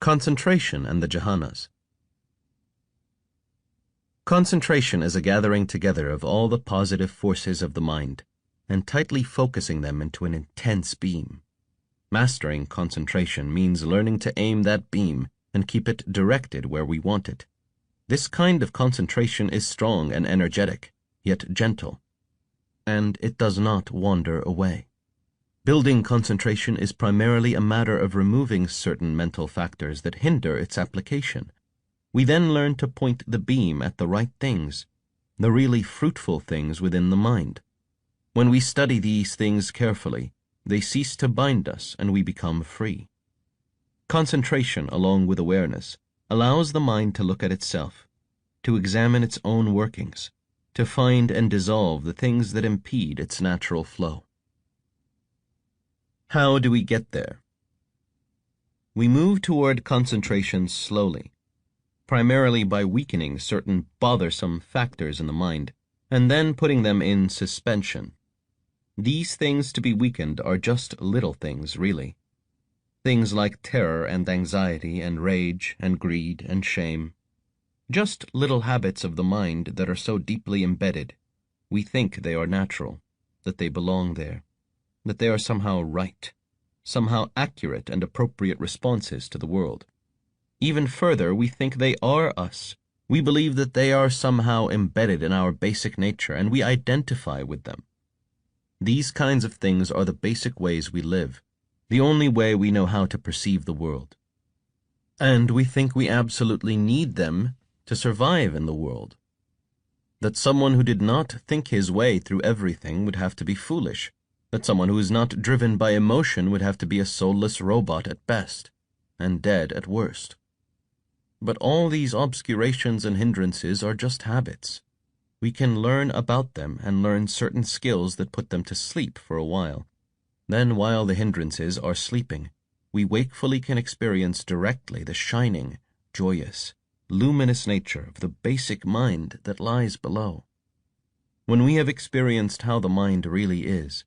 Concentration and the jhanas. Concentration is a gathering together of all the positive forces of the mind and tightly focusing them into an intense beam. Mastering concentration means learning to aim that beam and keep it directed where we want it. This kind of concentration is strong and energetic, yet gentle, and it does not wander away. Building concentration is primarily a matter of removing certain mental factors that hinder its application. We then learn to point the beam at the right things, the really fruitful things within the mind. When we study these things carefully, they cease to bind us and we become free. Concentration, along with awareness, allows the mind to look at itself, to examine its own workings, to find and dissolve the things that impede its natural flow. How do we get there? We move toward concentration slowly, primarily by weakening certain bothersome factors in the mind, and then putting them in suspension. These things to be weakened are just little things, really. Things like terror and anxiety and rage and greed and shame. Just little habits of the mind that are so deeply embedded, we think they are natural, that they belong there, that they are somehow right, somehow accurate and appropriate responses to the world. Even further, we think they are us. We believe that they are somehow embedded in our basic nature, and we identify with them. These kinds of things are the basic ways we live, the only way we know how to perceive the world. And we think we absolutely need them to survive in the world. That someone who did not think his way through everything would have to be foolish, that someone who is not driven by emotion would have to be a soulless robot at best, and dead at worst. But all these obscurations and hindrances are just habits. We can learn about them and learn certain skills that put them to sleep for a while. Then, while the hindrances are sleeping, we wakefully can experience directly the shining, joyous, luminous nature of the basic mind that lies below. When we have experienced how the mind really is,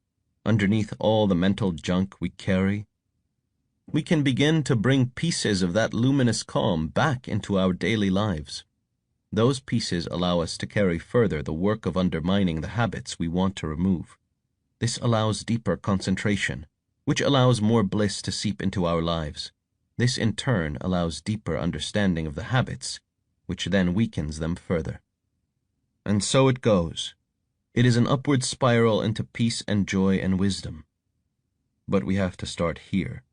underneath all the mental junk we carry, we can begin to bring pieces of that luminous calm back into our daily lives. Those pieces allow us to carry further the work of undermining the habits we want to remove. This allows deeper concentration, which allows more bliss to seep into our lives. This in turn allows deeper understanding of the habits, which then weakens them further. And so it goes. It is an upward spiral into peace and joy and wisdom. But we have to start here,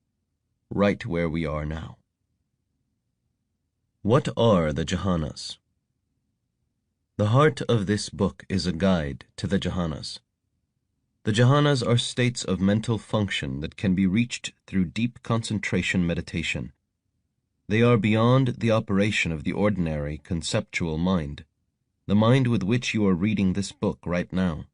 right where we are now. What are the jhanas? The heart of this book is a guide to the jhanas. The jhanas are states of mental function that can be reached through deep concentration meditation. They are beyond the operation of the ordinary conceptual mind, the mind with which you are reading this book right now.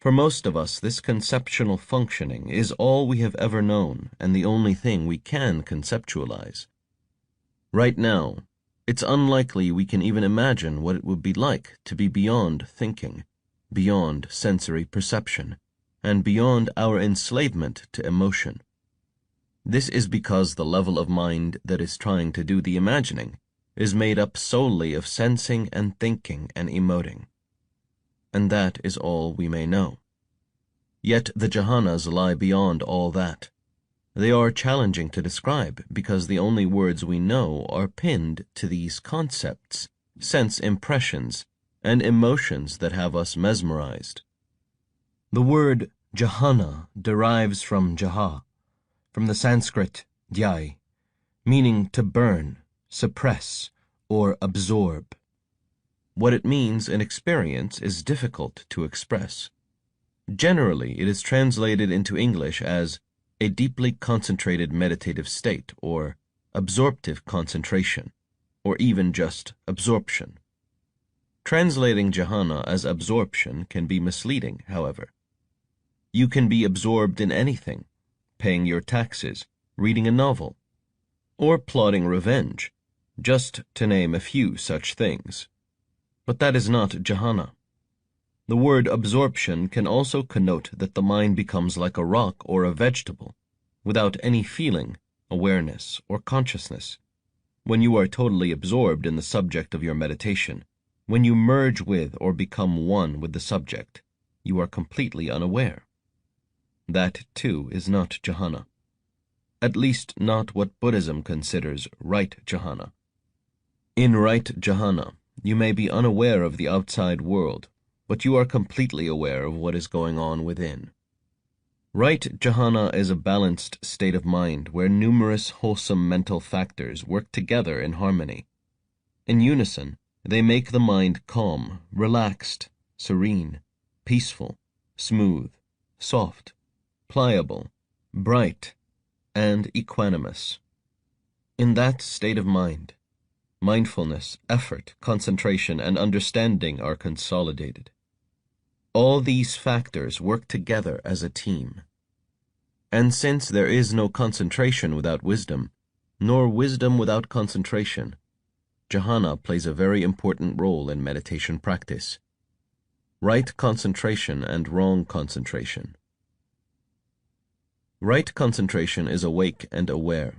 For most of us, this conceptual functioning is all we have ever known and the only thing we can conceptualize. Right now, it's unlikely we can even imagine what it would be like to be beyond thinking, beyond sensory perception, and beyond our enslavement to emotion. This is because the level of mind that is trying to do the imagining is made up solely of sensing and thinking and emoting. And that is all we may know. Yet the jhanas lie beyond all that. They are challenging to describe because the only words we know are pinned to these concepts, sense impressions, and emotions that have us mesmerized. The word jhana derives from jaha, from the Sanskrit dhyai, meaning to burn, suppress, or absorb. What it means in experience is difficult to express. Generally, it is translated into English as a deeply concentrated meditative state, or absorptive concentration, or even just absorption. Translating jhana as absorption can be misleading, however. You can be absorbed in anything, paying your taxes, reading a novel, or plotting revenge, just to name a few such things. But that is not jhana. The word absorption can also connote that the mind becomes like a rock or a vegetable, without any feeling, awareness, or consciousness. When you are totally absorbed in the subject of your meditation, when you merge with or become one with the subject, you are completely unaware. That, too, is not jhana. At least not what Buddhism considers right jhana. In right jhana, you may be unaware of the outside world, but you are completely aware of what is going on within. Right jhana is a balanced state of mind where numerous wholesome mental factors work together in harmony. In unison, they make the mind calm, relaxed, serene, peaceful, smooth, soft, pliable, bright, and equanimous. In that state of mind, mindfulness, effort, concentration, and understanding are consolidated. All these factors work together as a team. And since there is no concentration without wisdom, nor wisdom without concentration, jhana plays a very important role in meditation practice. Right concentration and wrong concentration. Right concentration is awake and aware.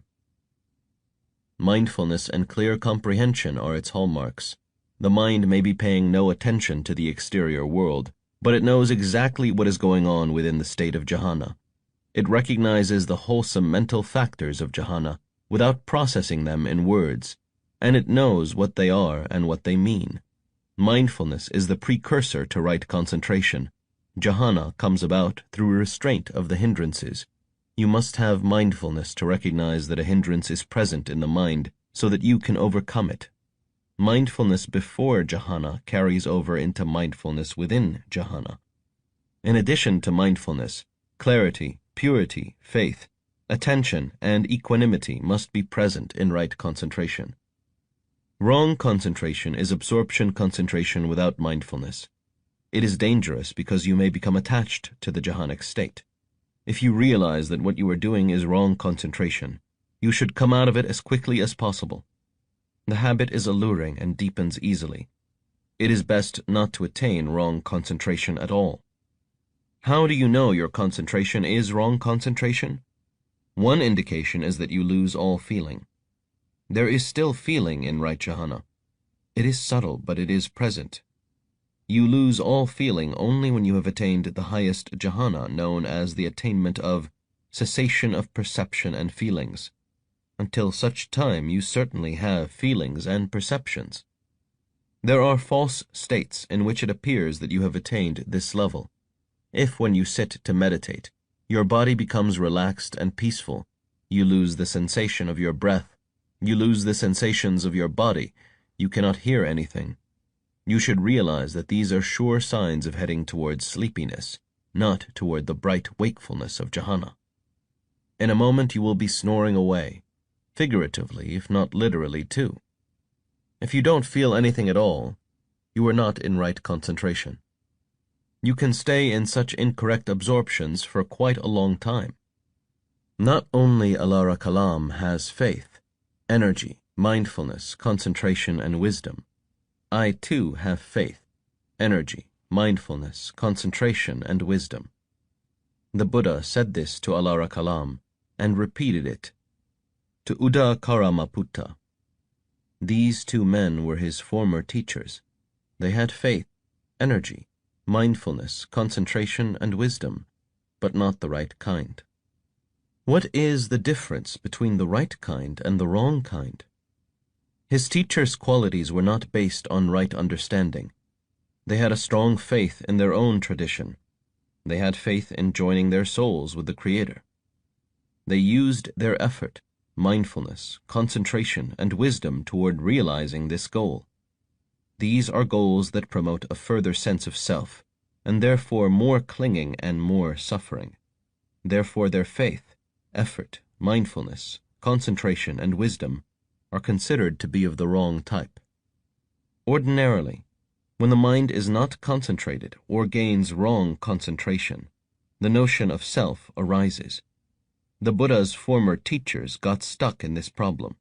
Mindfulness and clear comprehension are its hallmarks. The mind may be paying no attention to the exterior world, but it knows exactly what is going on within the state of jhana. It recognizes the wholesome mental factors of jhana without processing them in words, and it knows what they are and what they mean. Mindfulness is the precursor to right concentration. Jhana comes about through restraint of the hindrances. You must have mindfulness to recognize that a hindrance is present in the mind so that you can overcome it. Mindfulness before jhana carries over into mindfulness within jhana. In addition to mindfulness, clarity, purity, faith, attention, and equanimity must be present in right concentration. Wrong concentration is absorption concentration without mindfulness. It is dangerous because you may become attached to the jhanic state. If you realize that what you are doing is wrong concentration, you should come out of it as quickly as possible. The habit is alluring and deepens easily. It is best not to attain wrong concentration at all. How do you know your concentration is wrong concentration? One indication is that you lose all feeling. There is still feeling in right jhana. It is subtle, but it is present. You lose all feeling only when you have attained the highest jhana, known as the attainment of cessation of perception and feelings. Until such time, you certainly have feelings and perceptions. There are false states in which it appears that you have attained this level. If, when you sit to meditate, your body becomes relaxed and peaceful, you lose the sensation of your breath, you lose the sensations of your body, you cannot hear anything. You should realize that these are sure signs of heading towards sleepiness, not toward the bright wakefulness of jhana. In a moment you will be snoring away, figuratively, if not literally, too. If you don't feel anything at all, you are not in right concentration. You can stay in such incorrect absorptions for quite a long time. Not only Alara Kalam has faith, energy, mindfulness, concentration, and wisdom. I, too, have faith, energy, mindfulness, concentration, and wisdom. The Buddha said this to Alara Kalam and repeated it to Uda Karamaputta. These two men were his former teachers. They had faith, energy, mindfulness, concentration, and wisdom, but not the right kind. What is the difference between the right kind and the wrong kind? His teachers' qualities were not based on right understanding. They had a strong faith in their own tradition. They had faith in joining their souls with the Creator. They used their effort, mindfulness, concentration, and wisdom toward realizing this goal. These are goals that promote a further sense of self, and therefore more clinging and more suffering. Therefore their faith, effort, mindfulness, concentration, and wisdom are considered to be of the wrong type. Ordinarily, when the mind is not concentrated or gains wrong concentration, the notion of self arises. The Buddha's former teachers got stuck in this problem,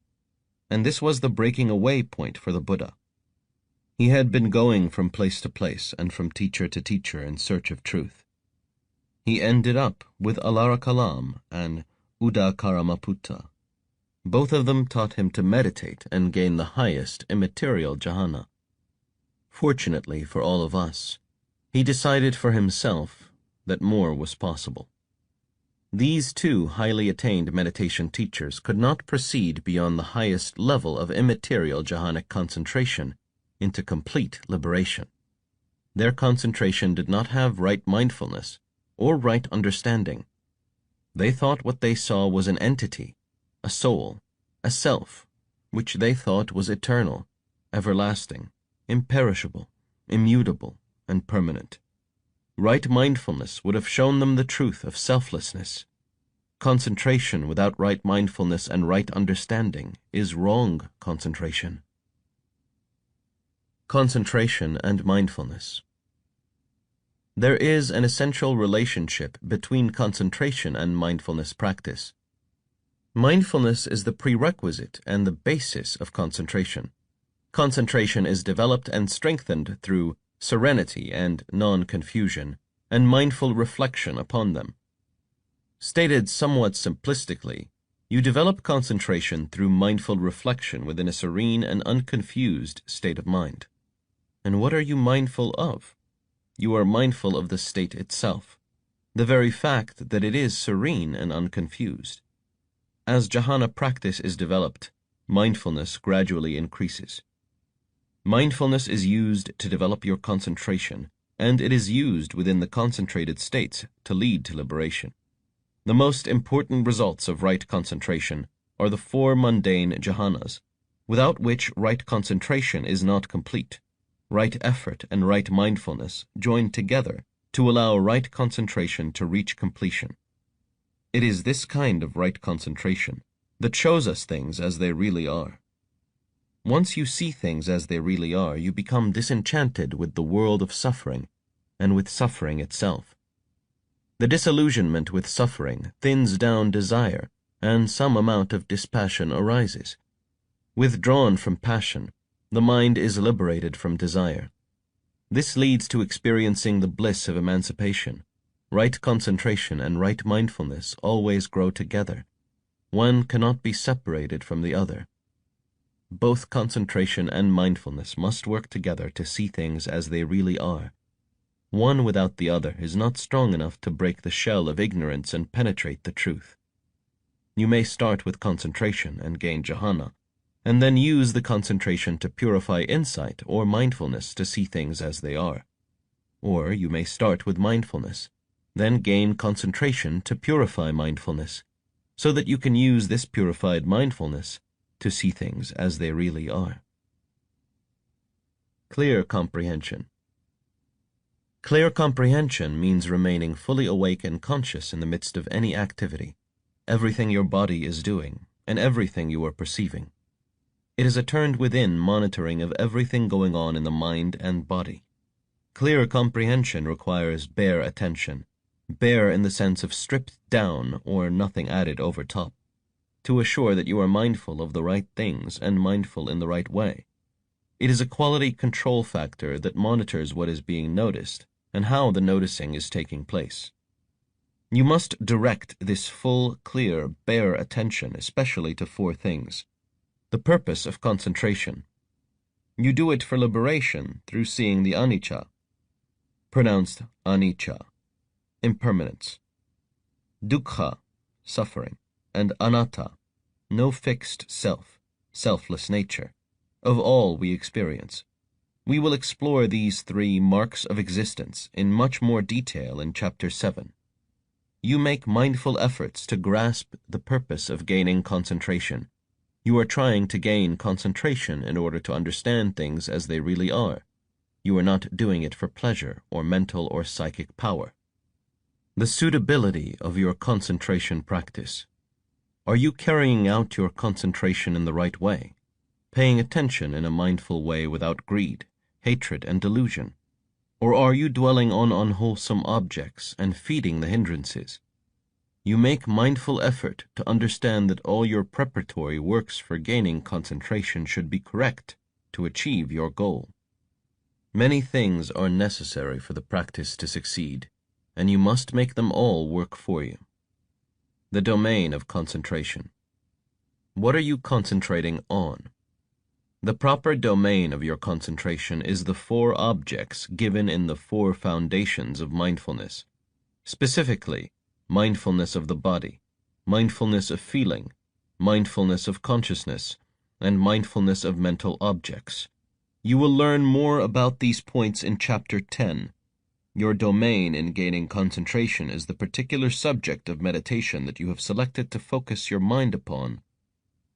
and this was the breaking away point for the Buddha. He had been going from place to place and from teacher to teacher in search of truth. He ended up with Alara Kalam and Uda Karamaputta. Both of them taught him to meditate and gain the highest immaterial jhana. Fortunately for all of us, he decided for himself that more was possible. These two highly attained meditation teachers could not proceed beyond the highest level of immaterial jhanic concentration into complete liberation. Their concentration did not have right mindfulness or right understanding. They thought what they saw was an entity, a soul, a self, which they thought was eternal, everlasting, imperishable, immutable, and permanent. Right mindfulness would have shown them the truth of selflessness. Concentration without right mindfulness and right understanding is wrong concentration. Concentration and mindfulness. There is an essential relationship between concentration and mindfulness practice. Mindfulness is the prerequisite and the basis of concentration. Concentration is developed and strengthened through serenity and non-confusion, and mindful reflection upon them. Stated somewhat simplistically, you develop concentration through mindful reflection within a serene and unconfused state of mind. And what are you mindful of? You are mindful of the state itself, the very fact that it is serene and unconfused. As jhana practice is developed, mindfulness gradually increases. Mindfulness is used to develop your concentration, and it is used within the concentrated states to lead to liberation. The most important results of right concentration are the four mundane jhanas, without which right concentration is not complete. Right effort and right mindfulness join together to allow right concentration to reach completion. It is this kind of right concentration that shows us things as they really are. Once you see things as they really are, you become disenchanted with the world of suffering and with suffering itself. The disillusionment with suffering thins down desire, and some amount of dispassion arises. Withdrawn from passion, the mind is liberated from desire. This leads to experiencing the bliss of emancipation. Right concentration and right mindfulness always grow together. One cannot be separated from the other. Both concentration and mindfulness must work together to see things as they really are. One without the other is not strong enough to break the shell of ignorance and penetrate the truth. You may start with concentration and gain jhana, and then use the concentration to purify insight or mindfulness to see things as they are. Or you may start with mindfulness, then gain concentration to purify mindfulness, so that you can use this purified mindfulness to see things as they really are. Clear comprehension. Clear comprehension means remaining fully awake and conscious in the midst of any activity, everything your body is doing, and everything you are perceiving. It is a turned within monitoring of everything going on in the mind and body. Clear comprehension requires bare attention, bare in the sense of stripped down or nothing added over top, to assure that you are mindful of the right things and mindful in the right way. It is a quality control factor that monitors what is being noticed and how the noticing is taking place. You must direct this full, clear, bare attention especially to four things. The purpose of concentration. You do it for liberation through seeing the anicca, pronounced anicca, impermanence, dukkha, suffering, and anatta, no fixed self, selfless nature, of all we experience. We will explore these three marks of existence in much more detail in Chapter 7. You make mindful efforts to grasp the purpose of gaining concentration. You are trying to gain concentration in order to understand things as they really are. You are not doing it for pleasure or mental or psychic power. The suitability of your concentration practice. Are you carrying out your concentration in the right way, paying attention in a mindful way without greed, hatred, and delusion? Or are you dwelling on unwholesome objects and feeding the hindrances? You make mindful effort to understand that all your preparatory works for gaining concentration should be correct to achieve your goal. Many things are necessary for the practice to succeed, and you must make them all work for you. The domain of concentration. What are you concentrating on? The proper domain of your concentration is the four objects given in the four foundations of mindfulness, specifically mindfulness of the body, mindfulness of feeling, mindfulness of consciousness, and mindfulness of mental objects. You will learn more about these points in Chapter 10. Your domain in gaining concentration is the particular subject of meditation that you have selected to focus your mind upon,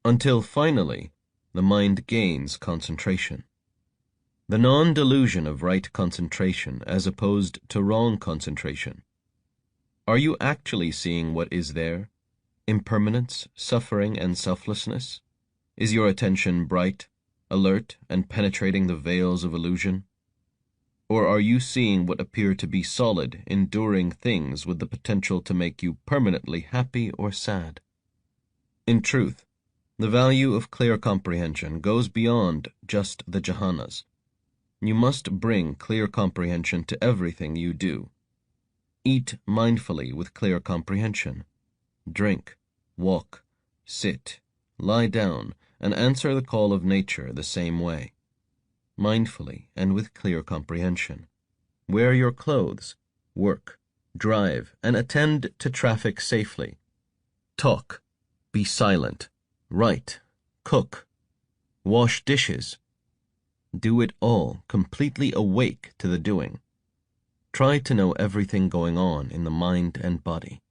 until finally the mind gains concentration. The non-delusion of right concentration as opposed to wrong concentration. Are you actually seeing what is there? Impermanence, suffering, and selflessness? Is your attention bright, alert, and penetrating the veils of illusion? Or are you seeing what appear to be solid, enduring things with the potential to make you permanently happy or sad? In truth, the value of clear comprehension goes beyond just the jhanas. You must bring clear comprehension to everything you do. Eat mindfully with clear comprehension. Drink, walk, sit, lie down, and answer the call of nature the same way. Mindfully and with clear comprehension. Wear your clothes, work, drive, and attend to traffic safely. Talk, be silent, write, cook, wash dishes. Do it all completely awake to the doing. Try to know everything going on in the mind and body.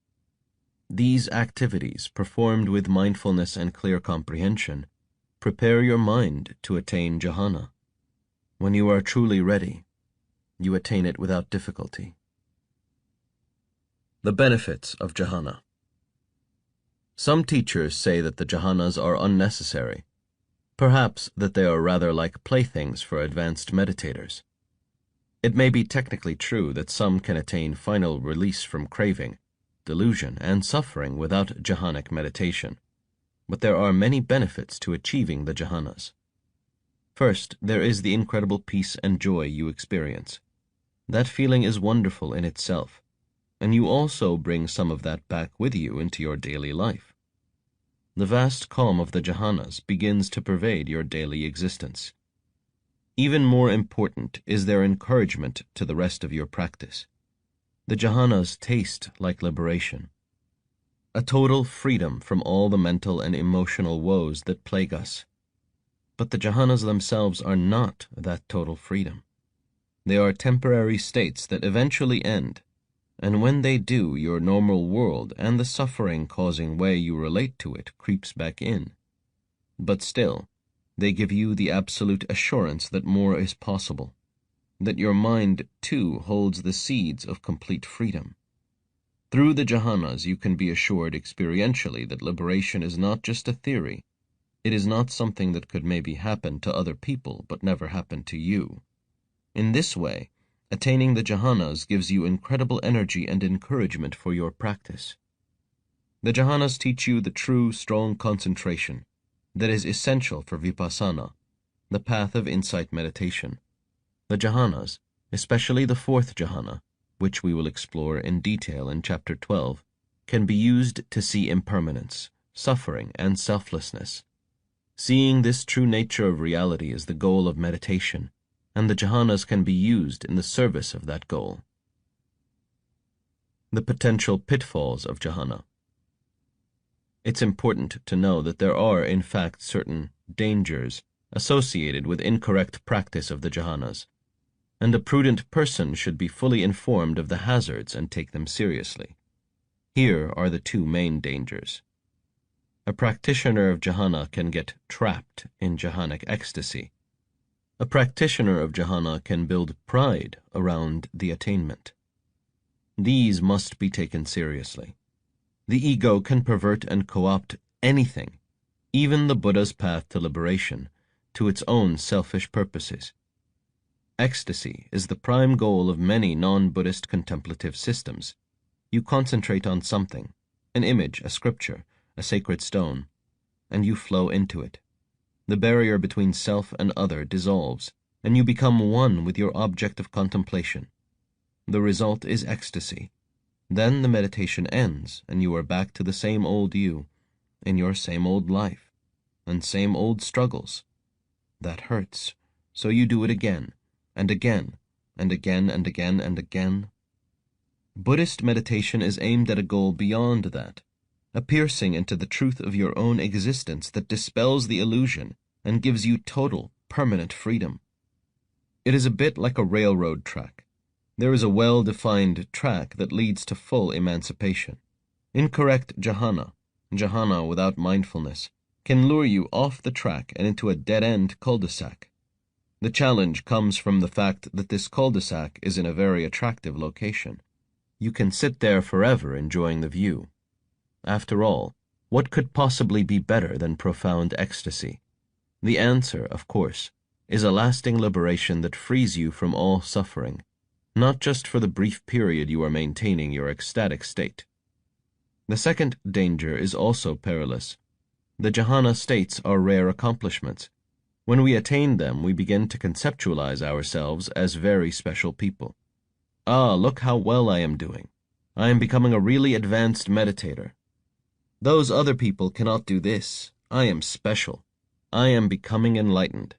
These activities, performed with mindfulness and clear comprehension, prepare your mind to attain jhana. When you are truly ready, you attain it without difficulty. The benefits of jhana. Some teachers say that the jhanas are unnecessary, perhaps that they are rather like playthings for advanced meditators. It may be technically true that some can attain final release from craving, delusion, and suffering without jhanic meditation, but there are many benefits to achieving the jhanas. First, there is the incredible peace and joy you experience. That feeling is wonderful in itself, and you also bring some of that back with you into your daily life. The vast calm of the jhanas begins to pervade your daily existence. Even more important is their encouragement to the rest of your practice. The jhanas taste like liberation, a total freedom from all the mental and emotional woes that plague us. But the jhanas themselves are not that total freedom. They are temporary states that eventually end, and when they do, your normal world and the suffering-causing way you relate to it creeps back in. But still, they give you the absolute assurance that more is possible, that your mind, too, holds the seeds of complete freedom. Through the jhanas, you can be assured experientially that liberation is not just a theory. It is not something that could maybe happen to other people but never happen to you. In this way, attaining the jhanas gives you incredible energy and encouragement for your practice. The jhanas teach you the true, strong concentration that is essential for vipassana, the path of insight meditation. The jhanas, especially the fourth jhana, which we will explore in detail in Chapter 12, can be used to see impermanence, suffering, and selflessness. Seeing this true nature of reality is the goal of meditation, and the jhanas can be used in the service of that goal. The potential pitfalls of jhana. It's important to know that there are, in fact, certain dangers associated with incorrect practice of the jhanas, and a prudent person should be fully informed of the hazards and take them seriously. Here are the two main dangers. A practitioner of jhana can get trapped in jhanic ecstasy. A practitioner of jhana can build pride around the attainment. These must be taken seriously. The ego can pervert and co-opt anything, even the Buddha's path to liberation, to its own selfish purposes. Ecstasy is the prime goal of many non-Buddhist contemplative systems. You concentrate on something, an image, a scripture, a sacred stone, and you flow into it. The barrier between self and other dissolves, and you become one with your object of contemplation. The result is ecstasy. Then the meditation ends, and you are back to the same old you, in your same old life, and same old struggles. That hurts, so you do it again, and again, and again, and again, and again. Buddhist meditation is aimed at a goal beyond that, a piercing into the truth of your own existence that dispels the illusion and gives you total, permanent freedom. It is a bit like a railroad track. There is a well-defined track that leads to full emancipation. Incorrect jhana without mindfulness, can lure you off the track and into a dead-end cul-de-sac. The challenge comes from the fact that this cul-de-sac is in a very attractive location. You can sit there forever enjoying the view. After all, what could possibly be better than profound ecstasy? The answer, of course, is a lasting liberation that frees you from all suffering, not just for the brief period you are maintaining your ecstatic state. The second danger is also perilous. The jhana states are rare accomplishments. When we attain them, we begin to conceptualize ourselves as very special people. Ah, look how well I am doing. I am becoming a really advanced meditator. Those other people cannot do this. I am special. I am becoming enlightened.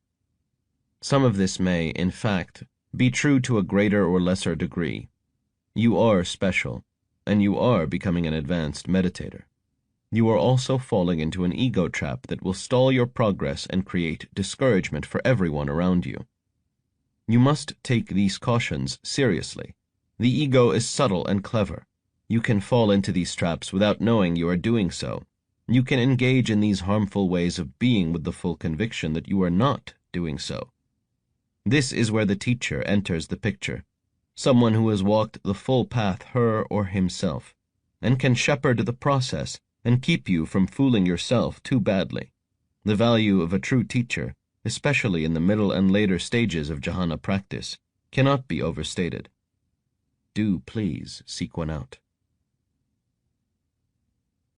Some of this may, in fact, be true to a greater or lesser degree. You are special, and you are becoming an advanced meditator. You are also falling into an ego trap that will stall your progress and create discouragement for everyone around you. You must take these cautions seriously. The ego is subtle and clever. You can fall into these traps without knowing you are doing so. You can engage in these harmful ways of being with the full conviction that you are not doing so. This is where the teacher enters the picture, someone who has walked the full path her or himself, and can shepherd the process and keep you from fooling yourself too badly. The value of a true teacher, especially in the middle and later stages of jhana practice, cannot be overstated. Do please seek one out.